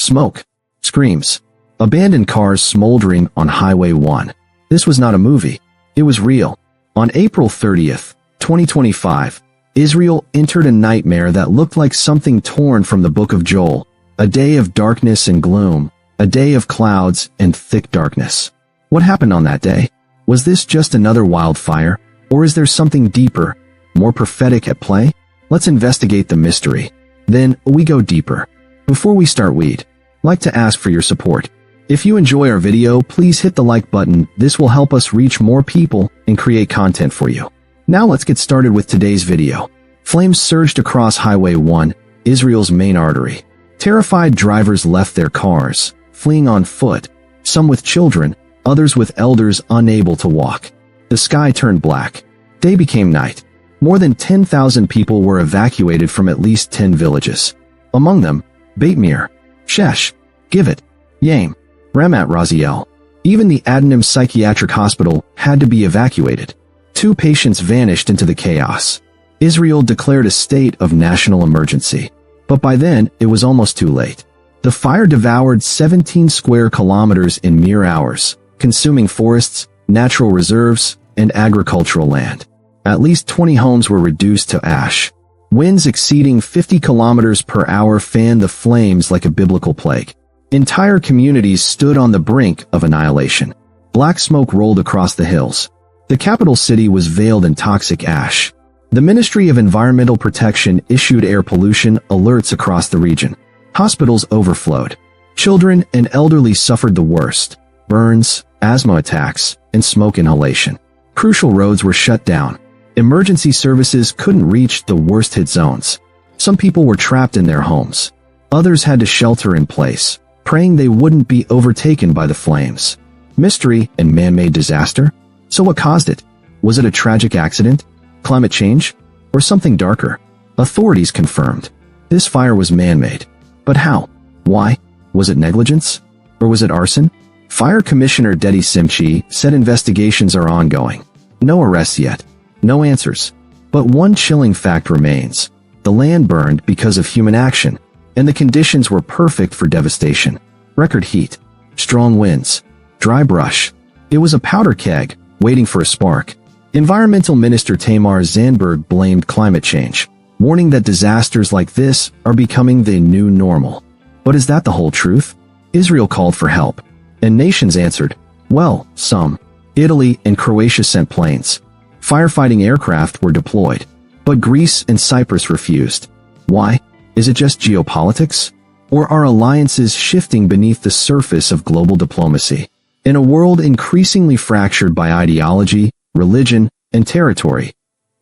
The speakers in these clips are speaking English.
Smoke. Screams. Abandoned cars smoldering on Highway 1. This was not a movie. It was real. On April 30th, 2025, Israel entered a nightmare that looked like something torn from the book of Joel. A day of darkness and gloom. A day of clouds and thick darkness. What happened on that day? Was this just another wildfire? Or is there something deeper, more prophetic at play? Let's investigate the mystery. Then, we go deeper. Before we start, we'd like to ask for your support. If you enjoy our video, please hit the like button. This will help us reach more people and create content for you. Now let's get started with today's video. Flames surged across Highway 1, Israel's main artery. Terrified drivers left their cars, fleeing on foot, some with children, others with elders unable to walk. The sky turned black. Day became night. More than 10,000 people were evacuated from at least 10 villages. Among them, Beit Mir, Shesh, Givat, Yaim, Ramat Raziel. Even the Adnim Psychiatric Hospital had to be evacuated. 2 patients vanished into the chaos. Israel declared a state of national emergency. But by then, it was almost too late. The fire devoured 17 square kilometers in mere hours, consuming forests, natural reserves, and agricultural land. At least 20 homes were reduced to ash. Winds exceeding 50 kilometers per hour fanned the flames like a biblical plague. Entire communities stood on the brink of annihilation. Black smoke rolled across the hills. The capital city was veiled in toxic ash. The Ministry of Environmental Protection issued air pollution alerts across the region. Hospitals overflowed. Children and elderly suffered the worst: burns, asthma attacks, and smoke inhalation. Crucial roads were shut down. Emergency services couldn't reach the worst-hit zones. Some people were trapped in their homes. Others had to shelter in place, praying they wouldn't be overtaken by the flames. Mystery and man-made disaster? So what caused it? Was it a tragic accident? Climate change? Or something darker? Authorities confirmed. This fire was man-made. But how? Why? Was it negligence? Or was it arson? Fire Commissioner Dedi Simchi said investigations are ongoing. No arrests yet. No answers. But one chilling fact remains. The land burned because of human action, and the conditions were perfect for devastation. Record heat, strong winds, dry brush. It was a powder keg, waiting for a spark. Environmental Minister Tamar Zandberg blamed climate change, warning that disasters like this are becoming the new normal. But is that the whole truth? Israel called for help, and nations answered. Well, some. Italy and Croatia sent planes. Firefighting aircraft were deployed. But Greece and Cyprus refused. Why? Is it just geopolitics? Or are alliances shifting beneath the surface of global diplomacy? In a world increasingly fractured by ideology, religion, and territory,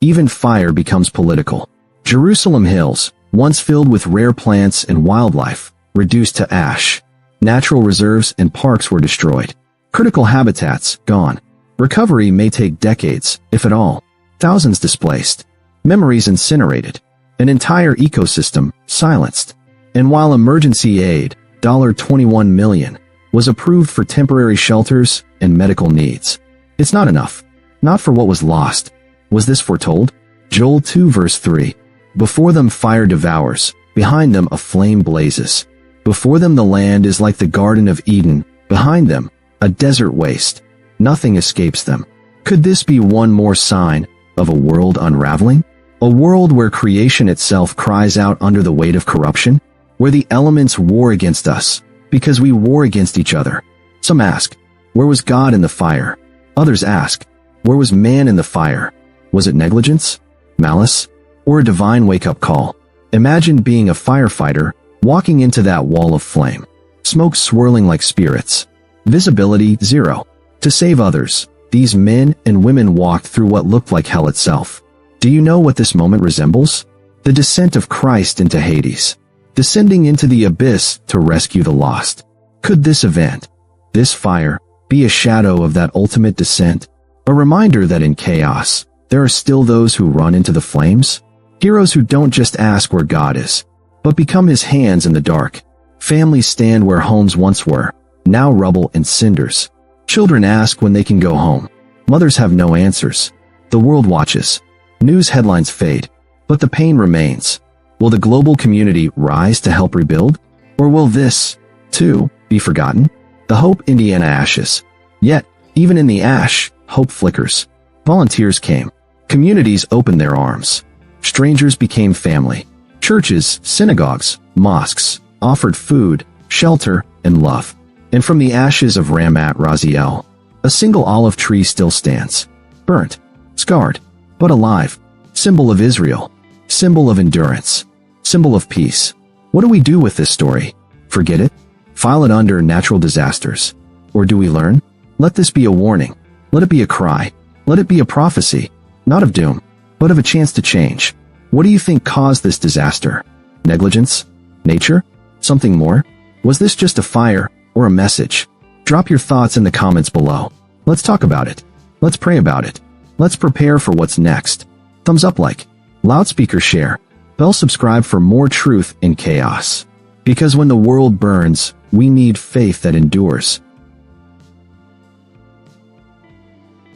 even fire becomes political. Jerusalem hills, once filled with rare plants and wildlife, reduced to ash. Natural reserves and parks were destroyed. Critical habitats, gone. Recovery may take decades, if at all. Thousands displaced. Memories incinerated. An entire ecosystem, silenced. And while emergency aid, $21 million, was approved for temporary shelters and medical needs, it's not enough. Not for what was lost. Was this foretold? Joel 2 verse 3. Before them fire devours, behind them a flame blazes. Before them the land is like the Garden of Eden, behind them, a desert waste. Nothing escapes them. Could this be one more sign of a world unraveling? A world where creation itself cries out under the weight of corruption? Where the elements war against us, because we war against each other. Some ask, where was God in the fire? Others ask, where was man in the fire? Was it negligence, malice, or a divine wake-up call? Imagine being a firefighter, walking into that wall of flame. Smoke swirling like spirits. Visibility 0. To save others, these men and women walked through what looked like hell itself. Do you know what this moment resembles? The descent of Christ into Hades. Descending into the abyss to rescue the lost. Could this event, this fire, be a shadow of that ultimate descent? A reminder that in chaos, there are still those who run into the flames? Heroes who don't just ask where God is, but become his hands in the dark. Families stand where homes once were, now rubble and cinders. Children ask when they can go home. Mothers have no answers. The world watches. News headlines fade, but the pain remains. Will the global community rise to help rebuild? Or will this, 2. Be forgotten. The Hope, Indiana ashes. Yet, even in the ash, hope flickers. Volunteers came. Communities opened their arms. Strangers became family. Churches, synagogues, mosques offered food, shelter, and love. And from the ashes of Ramat Raziel, a single olive tree still stands. Burnt, scarred, but alive. Symbol of Israel. Symbol of endurance. Symbol of peace. What do we do with this story? Forget it? File it under natural disasters? Or do we learn? Let this be a warning. Let it be a cry. Let it be a prophecy. Not of doom, but of a chance to change. What do you think caused this disaster? Negligence? Nature? Something more? Was this just a fire or a message? Drop your thoughts in the comments below. Let's talk about it. Let's pray about it. Let's prepare for what's next. Thumbs up, like, loudspeaker share, bell subscribe for more truth in chaos. Because when the world burns, we need faith that endures.